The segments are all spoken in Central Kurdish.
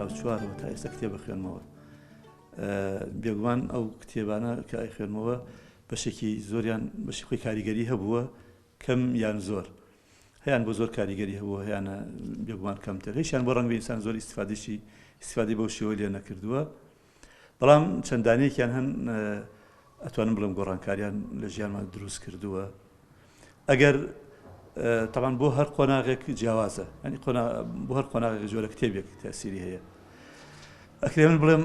1974ەوە تا ئێستا کتێبە خوێنمەوە. بێگومان ئەو کتێبانە کە خوێنمەوە بەشێکی زۆریان بەشی خۆی کاریگەری هەبووە، کەم یان زۆر، هەیان بۆ زۆر کاریگەری هەبووە، هەیانە بێگومان کەمتر، هیچیان بۆ ڕەنگە ئینسان زۆر ئیسیفادەی بەو شێوە لێ نەکردووە. بەڵام چەندانەیەکیان هەن ئەتوانم بڵێم گۆڕانکاریان لە ژیانمان دروست کردووە. ئەگەر طبعاً بۆ هەر قۆناغێک جیاوازە، ینی بۆ هەر قۆناغێک جۆرە کتێبێک تەسیری هەیە. ئەکرێ من بڵێم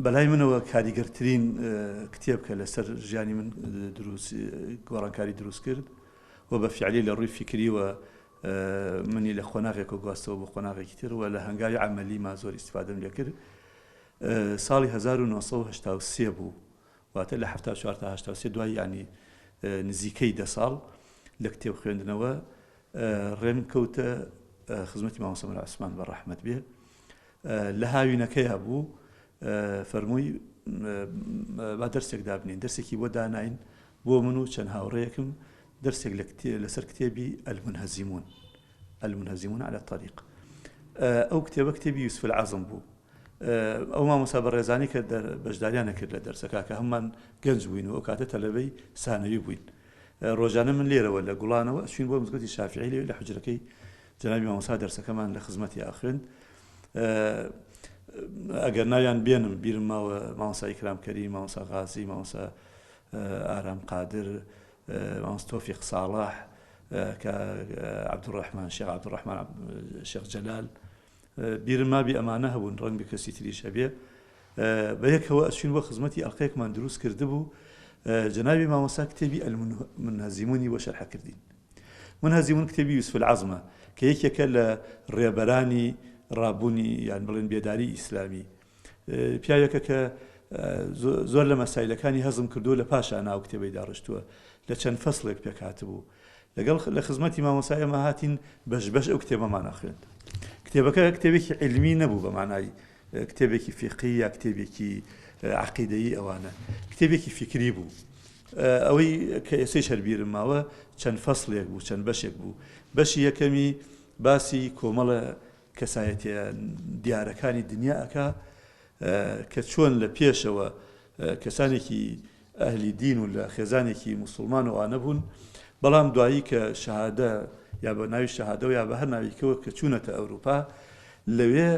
بەلای منەوە کاریگەرترین کتێب کە لەسەر ژیانی من گۆڕانکاری دروست کرد و بە فیعلی لە ڕووی فکری و منی لە قۆناغێک و گواستەوە بۆ قۆناغێکی تر و لە هەنگاوی عەمەلی ما زۆر ئیستیفادەم لێ کرد. ساڵی 1983 بوو، واتە لە 74 تا 83 دوای ینی نزیکەی 10 ساڵ لە کتێب خوێندنەوە ڕێم کەوتە خزمەتی مامۆستا مەلا عوسمان بە ڕەحمەت بێ. لە هاوینەکەیە بوو فەرمووی با دەرسێک دابنین، دەرسێکی بۆ داناین بۆ من و چەند هاوڕێیەکم، دەرسێک لەسەر کتێبی المنهزمون على الطريق. ئەو کتێبە کتێبی یوسف العەزم بوو. ئەو مامۆستا بەڕێزانی کە بەشداریان نەکرد لە دەرسەکە کە هەممان گەنج بووین و ئەو کاتە تەلەبەی ثانەوی بووین. ڕۆژانە من لێرەوە لە گوڵانەوە ئەچوین بۆ مزگەوتی شافعی لێ لە حوجرەکەی جەنابی مامۆستا دەرسەکەمان لە خزمەتی ئاخوێن. ئەگەر ناویان بێنم بیرم ماوە مامۆستا ئیکرام کەریم، مامۆستا غازی، مامۆستا ئارام قادر، مامۆستا تۆفیق ساڵح، کە عەبدوڕەحمان شێخ عەبدوڕەحمان شێخ جەلال، بیرم مابی ئەمانە هەبوون، ڕەنگ بە کەسی تریش هەبێ. بە یەکەوە ئەچوین بۆ خزمەتی ئەڵقەیەکمان دروست کردبوو، جەنابی مامۆستا کتێبی المنهزمونی بۆ شەرح کردین. منهزمون کتێبی یوسف العەزمە کە یەکێکە لە ڕێبەرانی ڕابوونی یان بڵێن بێداری ئیسلامی، پیاوێکە کە زۆر لە مەسایلەکانی هەزم کردووە لە پاشا ناو کتێبەی داڕشتووە، لە چەند فەسڵێک پێکهاتبوو. لەگەڵ لە خزمەتی مامۆستا ئێمە هاتین بەش ئەو کتێبەمان خوێند. کتێبەکە کتێبێکی علمی نەبوو بە معنای کتێبێکی فقهی یا کتێبێکی عەقیدەیی، ئەوانە کتێبێکی فکری بوو. ئەوەی کە ئێسەی شەربیرم ماوە چەند فەسڵێک بوو، چەند بەشێک بوو. بەشی یەکەمی باسی کۆمەڵە کەسایەتیە دیارەکانی دنیا ئەکا کە چۆن لە پێشەوە کەسانێکی ئەهلی دین و لە خێزانێکی موسڵمان و ئانە بوون، بەڵام دوایی کە شەهادە یا بە ناوی شەهادە و یا بە هەر ناویکەوە کە چوونەتە ئەوروپا، لەوێ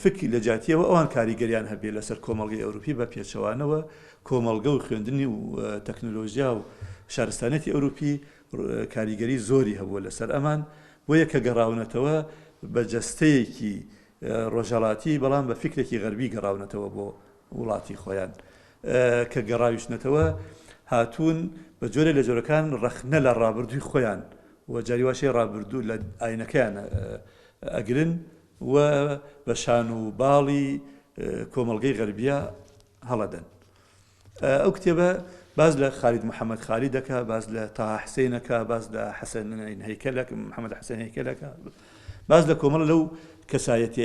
فکری لە جاتیەوە ئەوان کاریگەریان هەبێ لەسەر کۆمەڵگەی ئەوروپی بە پێچەوانەوە کۆمەڵگە و خوێندنی و تەکنۆلۆژیا و شارستانێتی ئەوروپی کاریگەری زۆری هەبووە لەسەر ئەمان، بۆیە کە گەڕاونەتەوە بە جەستەیەکی ڕۆژهەڵاتی بەڵام بە فکرێکی غەربی گەڕاونەتەوە بۆ وڵاتی خۆیان، کە گەڕاویشنەتەوە هاتوون بە جۆرە لە جۆرەکان ڕەخنە لە ڕابردووی خۆیان و جاریواشەی ڕابردوو لە ئاینەکەیان ئەگرن و بە شان و باڵی کۆمەڵگەی غەربیە هەڵەدەن. ئەو کتێبە باز لە خالید محەممەد خالیدەکە، باز لە تاها حسینەکە، باز لە حەسەن هەیکەلەکە، محەممەد حەسەن هەیکەلەکە، باز لە کۆمەڵە لەو کەسایەتی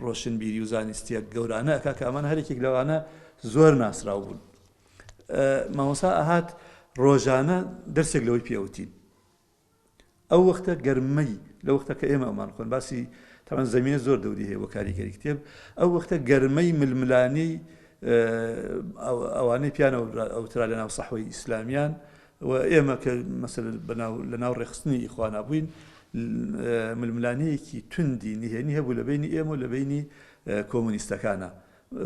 ڕۆشنبیری و زانستیە گەورانە ئەکا کە ئەمانە هەرێکێک لەوانە زۆر ناسراو بوون. مامۆستا ئاهات ڕۆژانە دەرسێک لەوەی پێوتین. ئەو وەختە گەرمەی لە وەختە کە ئێمە ئەمان خۆن باسی تاوان زەمینە زۆر دەوری هەیە بۆ کاریگەری کتێب، ئەو وەختە گەرمەی ململانی ئەوانەی پیانە ئەوترا لە ناو سەحوەی ئیسلامیان و ئێمە کە مەسەلەن لە ناو ڕێخستنی ئیخوانا بووین، ململانەیەکی توندی نهێنی هەبوو لە بینی ئێمە و لە بینی کۆمونیستەکانە،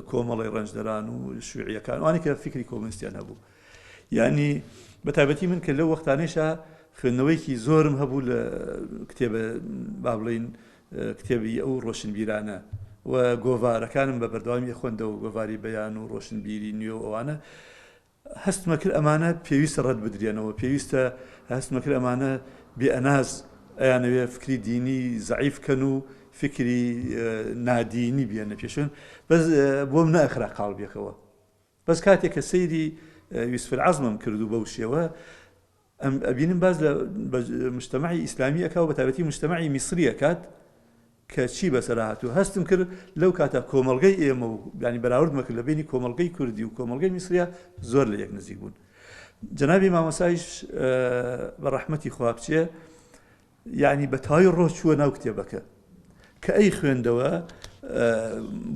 کۆمەڵی ڕەنجدەران و شوعیەکان، ئەوانەی کە فکری کۆمونیستیان هەبوو. یعنی بەتایبەتی من کە لەو وەختانەیشە خوێندنەوەیکی زۆرم هەبوو لە کتێبە با بڵێن کتێبی ئەو ڕۆشنبیرانە و گۆڤارەکانم بە بەردەوامی خوێندە و گۆڤاری بەیان و ڕۆشنبیری نوێ و ئەوانە هەستمە کرد ئەمانە پێویستە ڕەت بدرێنەوە، پێویستە هەستمە کرد ئەمانە بێئەناز ئەیانەوێ فکری دینی زەعیفکەن و فکری نادینی بێنە پێشون، بەس بۆم نەئەخرا قاڵبێکەوە. بەس کاتێک کە سەیری یوسف العەزمم کردو بەو شێوە، ئەبینم باز لە مجتەمەعی ئیسلامی ئەکا و بەتایبەتی مجتەمەعی میسری ئەکات کە چی بەسەر هاتوو. هەستم کرد لەو کاتە کۆمەڵگەی ئێمە و ینی بەراورد مەکرد لە بینی کۆمەڵگەی کوردی و کۆمەڵگەی میسریە زۆر لە یەک نزیک بوون. جەنابی مامۆستایش بە ڕەحمەتی خوا بچێ، یعنی بە تەواوی ڕۆ چووە ناو کتێبەکە کە ئەی خوێندەوە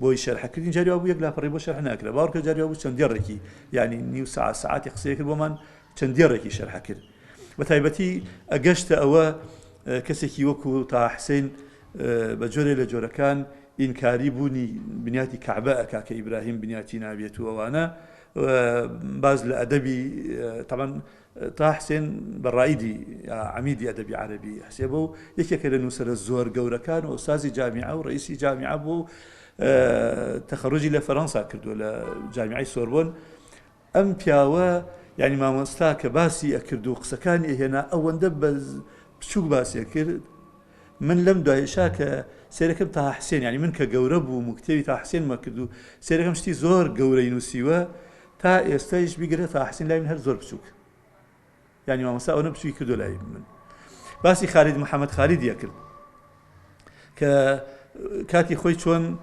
بۆی شەرحەکردین جاریوا بوو یەک لاپەڕی بۆ شەرح ناکرا باوەڕکە جاریوا بوو چەندێڕێکی یعنی نیو ساعتی قسەیە کرد بۆمان چەندێڕێکی شەرح کرد بە تایبەتی ئەگەشتە ئەوە کەسێکی وەکو تا حسین بە جۆرێ لە جۆرەکان ئینکاری بوونی بنیاتی کەعبە ئەکا کە ئیبراهیم بنیاتی نابێت و ئەوانە باز لە ئەدەبی طبعا تا حسين بالرائدي عميدي أدبي عربي حسيبه يكيك لنوسر الزور جورا كان وأستاذي جامعة ورئيسي جامعة بو تخرجي لفرنسا كردو لجامعة سوربون أم بياوا يعني ما مستاك باسي أكردو قسكاني هنا أول دبز شو باسي أكرد من لم دايشاك سيركم تا حسين يعني من كجورب ومكتبي تا حسين ما كردو سيركم شتي زور جورين وسيوا تا يستيش بيجري تا حسين لا من هالزور بشوك يعني ما مساء ونبسوي كردو لاي من باسي خالد محمد خالد ياكل كاتي خوي شون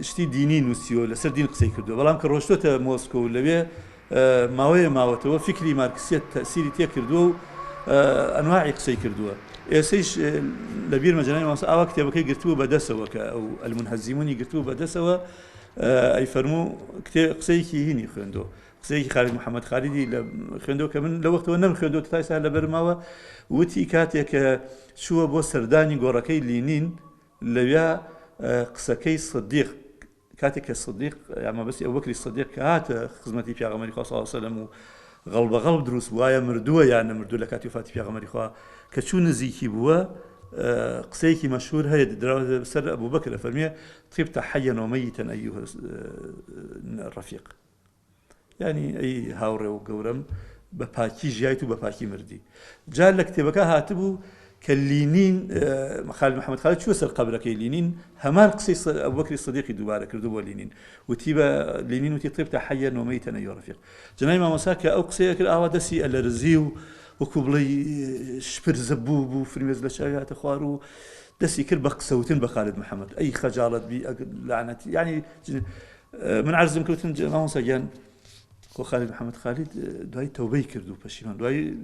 شتي ديني نوسيو لسر دين قصي كردو بلام كروشتو موسكو لبيه ماوتو فكري ماركسية تأثيري تيا كردو أنواع قصي كردو إيش لبير مجاني ما مساء وقت يبكي قرتوه بدسوا أو المنهزمون قرتوه بدسوا أي فرمو كتير قصي كي هني خندو قسەی خالد محەممەد خالیدی لە خوێندەوە کە من لە وەختەوە نەم خوێندەوە تای سا لە بەرماوە وتی کاتێک کە چووە بۆ سەردانی گۆڕەکەی لینین لەویا قسەکەی سدیق کاتێک کە سدیق یاما بەسی ئەوبەکری سدیق کە هاتە خزمەتی پیاغەمبەری خوا صلی الله علیه و سلم و غەڵبەغەڵب دروست وایە مردووە یان نەمردووە لە کاتی وفاتی پیاغەمبەری خوا کە چوو نزیکی بووە قسەیەکی مەشهور هەیە دراوە سەر ئەبوبەکر فەرمیێ طبت حيا وميتا أيها الرفيق يعني أي هاوري وقورم بباكي جايتو بباكي مردي جال لك تبكا هاتبو كاللينين خالد محمد خالد شو سر قبرك لينين همان قصي أبو بكر الصديق دوباره كردو لينين وتيبا لينين وتي طبت حيا وميتا أيها الرفيق جناي ما مساك أو قصي كل أوادسي الرزيو وكوبلي شبر زبوب فرمز لشايات خوارو دسي كل بقصوتين بخالد محمد أي خجالة بي لعنتي يعني من عرزم كنت ما مساجان خالد محمد خالد دواي توبي كردو بشيمان دواي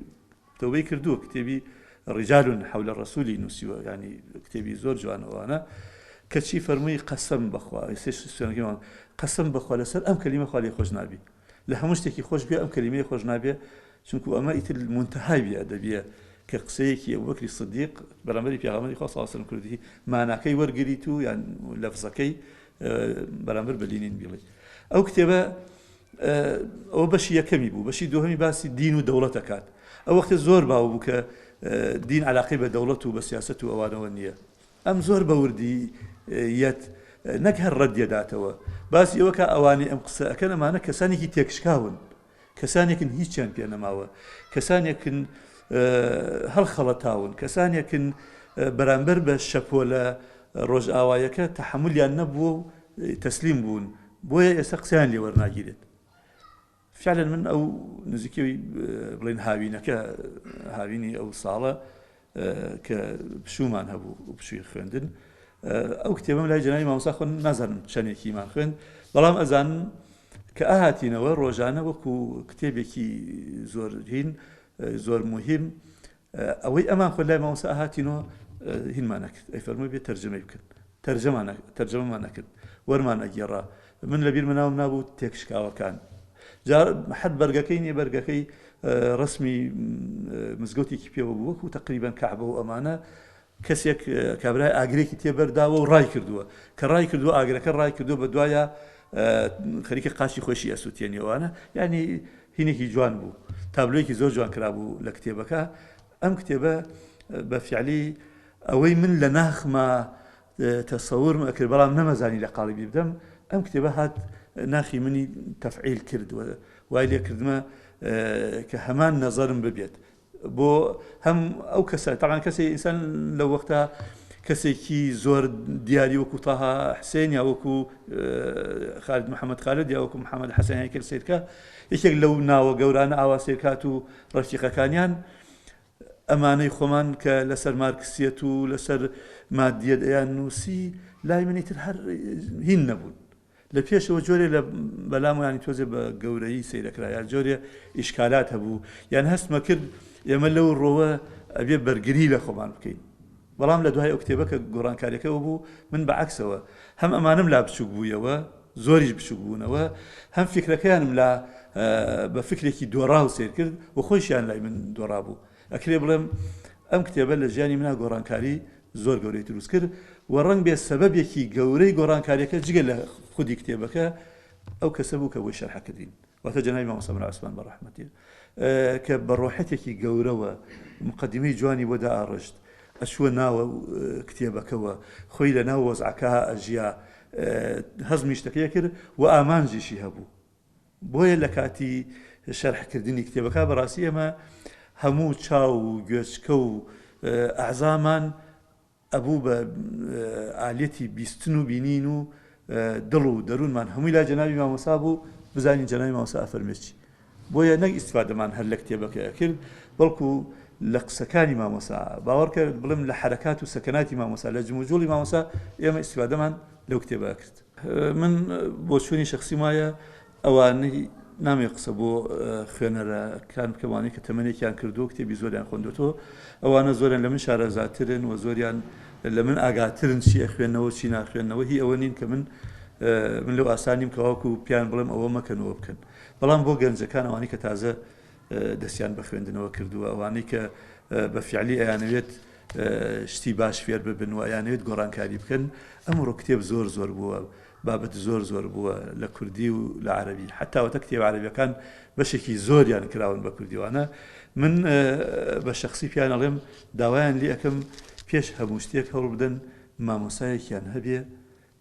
توبي كردو كتبي رجال حول الرسول نسيوا يعني كتبي زور جوان وانا كشي فرمي قسم بخوا قسم بخوا لسر ام كلمه خالي خوش نابي لها مشتكي خوش بها ام كلمه خوش نابي شنكو اما ايت المنتهى بي ادبيه كقسيكي ابو بكر الصديق برامري في غامري خاصه اصلا كردي معناكي ورغريتو يعني لفظكي برامر بلينين بيلي او كتبه او بشي يكمي بو بشي دوهمي باسي دين ودولته كات او وقت زور باو بو ك دين علاقه بدولته وبسياسته اوانه ونيه ام زور بوردي يت نكهر رد يداتوا بس يوكا اواني ام قصه كان معنا كساني كي تكشكاون كساني كن هيك شامبيون ماوا كساني كن هل خلطاون كساني كن برامبر بالشبوله روج اوايك تحمل يا نبو تسليم بون بويا يسقسان لي ورناجيت فعلا من او نزكي بلين هاوينك هاويني او صاله كبشومان هبو وبشوي خوندن او كتابه لا جناي ما مسخن نظر شنيكي ما خوند بلام ازان كاهاتينا وروجانا وكو كتابيكي زور هين زور مهم اوي امان خلا ما مساهاتينو هين مانك اي فرمي بترجمه يمكن ترجمه مانك ورمان اجرا من لبير مناو نابو تكشكاوا كان جار حد برقكيني برقكي رسمي مزقوتي كيبيا وبوك تقريبا كعبه وامانه كسيك كابراي اغريكي تيبر داو راي كردوا كراي كردوا اغريك راي كردوا بدوايا خريكي قاشي خوشي اسوتيني وانا يعني هنيك جوان بو تابلويكي زوج جوان كرابو لكتابك ام كتابه بفعلي اوي من لناخ ما تصور ما اكل بلا نمزاني لقالبي بدم ام كتابه هات ناخي مني تفعيل كرد وايلي كرد ما كهمان نظر ببيت بو هم او كسا طبعا كسي انسان لو وقتها كسي كي زور دياري وكو طه حسين يا وكو خالد محمد خالد يا وكو محمد حسين هيكل سيركا يشك لو ناو قورانا او سيركاتو رفيقه كانيان اماني خومان كلسر ماركسيتو لسر ماديه ديانوسي لا يمنيت الحر هنبون لبيش وجوري لبلامو يعني توزي بقوري سيرك لا يعني جوري إشكالات هبو يعني هست ما كرد يملو الروا أبي برجري لخمان بكين بەڵام لە دوای ئەو کتێبە کە گۆڕانکاریەکەەوە بوو من بەعکسەوە هەم ئەمانم لا بچووک بوویەوە زۆریش بچووک بوونەوە هەم فکرەکەیانم لا بە فکرێکی دۆڕا و سیر کرد و خۆشیان لای من دۆڕا بوو ئەکرێ بڵێم ئەم کتێبە لە ژیانی منە گۆڕانکاری زۆر گەورەی دروست کرد و ڕەنگ بێ سەبەبێکی گەورەی گۆڕانکاریەکە جگە لە خودی کتێبەکە ئەو کەسە بوو کە بۆی شەرحەکردین واتە جەنابی مامۆستا ملا عوسمان بەڕەحمەتی کە بە ڕۆحەتێکی گەورەوە مقدمەی جوانی بۆ دائاڕشت ئەچووە ناوە کتێبەکەوە خۆی لە ناو وەزعەکە ئەژیا هەزمی شتەکەی کرد و ئامانجیشی هەبوو بۆیە لە کاتی شەرحکردنی کتێبەکە بەڕاستی ئەمە هەموو چاو و گوێچکە و ئەعزامان ئەبوو بە ئالەتی بیستن و بینین و دڵ و دەروونمان هەمووی لا جەنابی مامۆستا بوو بزانین جەنابی مامۆستا ئەفەرمێچی بۆیە نەک ئیستیفادەمان هەر لە کتێبەکە کرد بەڵکو لە قسەکانی مامۆستا باوەڕکە بڵم لە حرەکات و سەکەناتی مامۆستا لە جموجوڵی مامۆستا ئێمە ئیستیفادەمان لەو کتێبە کرد من بۆ چوونی شخصی وایە ئەوانەی نامێ قسە بۆ خوێنەرەکان بکەوانی کە تەمەنێکیان کردو کتێبی زۆریان خوێندوتەوە ئەوانە زۆریان لە من شارەزاترن و زۆریان لە من ئاگاترن چی ئەخوێنەوە چی ناخوێنەوە هی ئەوە نین کە من لەو ئاسانیم کەواکو پیان بڵێم ئەوە مەکەنەوە بکەن بەڵام بۆ گەنجەکان ئەوانی کە تازە دەستیان بە خوێندنەوە کردووە ئەوانەی کە بە فیعلی ئەیانەوێت شتی باش فێر ببن و ئەیانەوێت گۆڕانکاری بکەن ئەمڕۆ کتێب زۆر بووە بابەت زۆر بووە لە کوردی و لە عەرەبی حتاوەتە کتێب عەرەبیەکان بەشێکی زۆریان کراون بە کوردیوانە من بە شخصی پیان ئەڵێم داوایان لێ ئەەکەم پێش هەموو شتێک هەوڵ بدەن مامۆسایەکیان هەبێ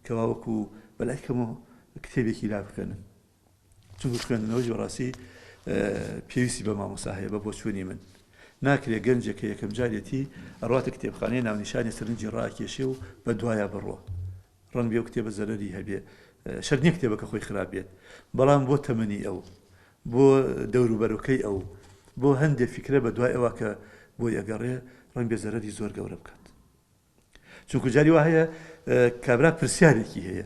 کەوا وەکو بەلایکەمەوە کتێبێکی لا بکەنن چونکە خوێندنەوەی بەڕاستی پێویستی بە مامۆستا هەیە بە بۆ چوونی من ناکرێت گەنجێکە یەکەم جارێتی ئەڕاتە کتێبخانەی ناونیشانی سەرنجی ڕاکێشێ و بە دوایە بڕۆ ڕەنگ بێ و کتێبە زەرەری هەبێ شەر نییە کتێبەکە خۆی خراپ بێت بەڵام بۆ تەمەنی ئەو بۆ دەوروبەرەکەی ئەو بۆ هەندێک فکرە بە دوای ئەوە کە بۆی ئەگەڕێ ڕەنگ بێ زەرەری زۆر گەورە بکات چونکە جاری وا هەیە کابرا پرسیارێکی هەیە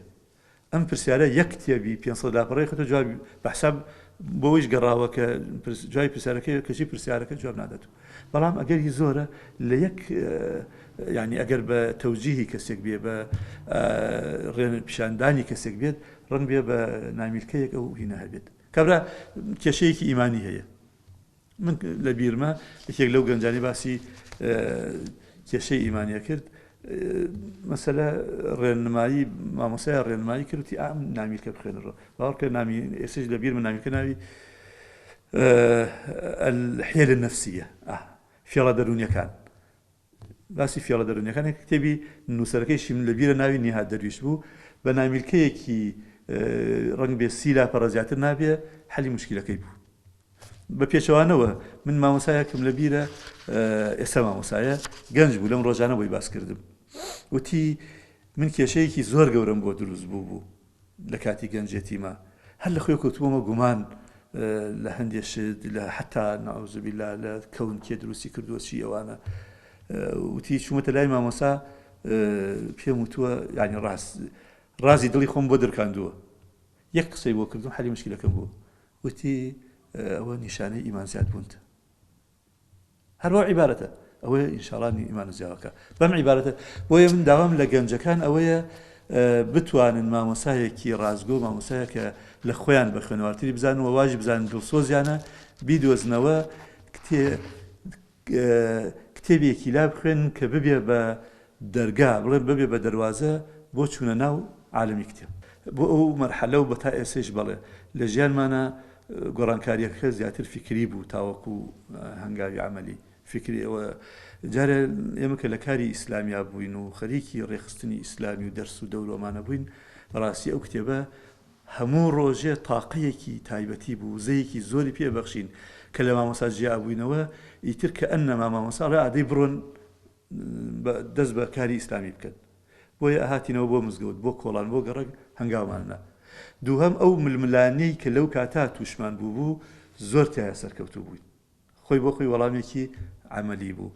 ئەم پرسیارە یەک کتێبی 500 لاپەڕەی خۆتە جواب بەحساب بۆیش گەڕاوە کە جوای پرسیارەکەی کەچی پرسیارەکە جواب نادات بەڵام ئەگەری زۆرە لە یەک یعنی ئەگەر بە تەوجیهی کەسێک بێ بە ڕێن پیشاندانی کەسێک بێت ڕەنگ بێ بە نامیلکەیەک ئەو هینە هەبێت کابرا کێشەیەکی ئیمانی هەیە من لە بیرمە یەکێک لەو گەنجانی باسی کێشەی ئیمانیە کرد مەسەلە ڕێنمایی مامۆسای ڕێنمایی کردی ئام نامیلکە بخوێنەوە باوەڕکە نامی ئێسش لە بیرمە نامیلکە ناوی الحیل النفسیە فێڵە دەرونیەکان باسی فێڵە دەرونیەکانی کتێبی نووسەرەکەیشی من لە بیرە ناوی نیهات دەرویش بوو بە نامیلکەیەکی ڕەنگ بێ سی لاپەڕە زیاتر نابێ حەلی موشکیلەکەی بوو بە پێچەوانەوە من مامۆسایەکم لە بیرە ئێستا مامۆسایە گەنج بوو لەم ڕۆژانە بۆی باس کردم وتی من کێشەیەکی زۆر گەورەم بۆ دروست بوو لە کاتی گەنجێتیمە هەر لە خۆی کەوتووەمە گومان لە هەندێشت لە حتا نەعوذ بالله لە کەون کێ دروستی کردووە چی ئەوانە وتی چوومەتە لای مامۆسا پێم وتووە یعنی ڕازی دڵی خۆم بۆ دەرکاندووە یەک قسەی بۆ کردم حەلی مشکلەکەم بوو وتی ئەوە نیشانەی ئیمان زیاد بوونتە هەروە عیبارەتە ئەوەیە ئینشاڵانی ئیمان زیاوەکە بەم عیبارەتە بۆیە من داوام لە گەنجەکان ئەوەیە بتوانن مامۆسایەکی ڕازگۆ مامۆسایە کە لە خۆیان بە خوێنەوارتری بزانن و واژ بزانن دڵسۆزیانە بیدۆزنەوە کتێبێکی لا بخوێن کە ببێ بە دەرگا بڵێن ببێ بە دەواازە بۆ چوونە ناو عالەمی کتێب بۆ ئەو مەرحەلە و بە تا ئێسش بڵێ لە ژیانمانە گۆڕانکاریەکە زیاتر فکری بوو تاوەکو هەنگاوی عملی فکری ئەوە جارە ئێمە کە لە کاری ئیسلامیا بووین و خەریکی ڕێخستنی ئیسلامی و دەرس و دەوڵەمانە بووین بەڕاستی ئەو کتێبە هەموو ڕۆژێ تاقەیەکی تایبەتی بوو زەیەکی زۆری پێبەخشین کە لە مامۆسا جیا بووینەوە ئیتر کە ئەنەما مامۆسا ڕادەی بڕۆن دەست بە کاری ئیسلامی بکەن بۆیە ئاهاتینەوە بۆ مزگەوت بۆ کۆڵان بۆ گەڕک هەنگاومانە دووهەم ئەو ململانەی کە لەو کاتا تووشمان بوو زۆر تایە سەرکەوتوو بووین خۆی بۆ خۆی وەڵامێکی عملی بوو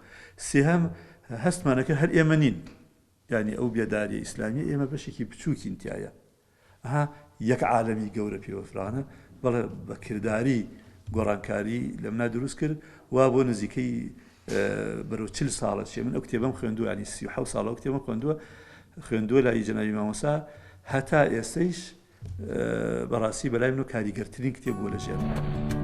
سێهەم هەستمانەکە هەر ئێمە نین یعنی ئەو بێداری ئیسلامی ئێمە بەشێکی بچووکین تایە یەک عالەمی گەورە پێوەفرانە بەڵێ بە کردداری گۆڕانکاری لەمنا دروست کرد وا بۆ نزیکەی بەرەو 40 ساڵە چێ من ئەو کتێبەم خوێندووە ینی 37 ساڵە ئەو کتێبەم خوێندووە لای جەنابی مامۆستا هەتا ئێستەیش بەڕاستی بەلای من و کاریگەرترین کتێب بووە لە ژێر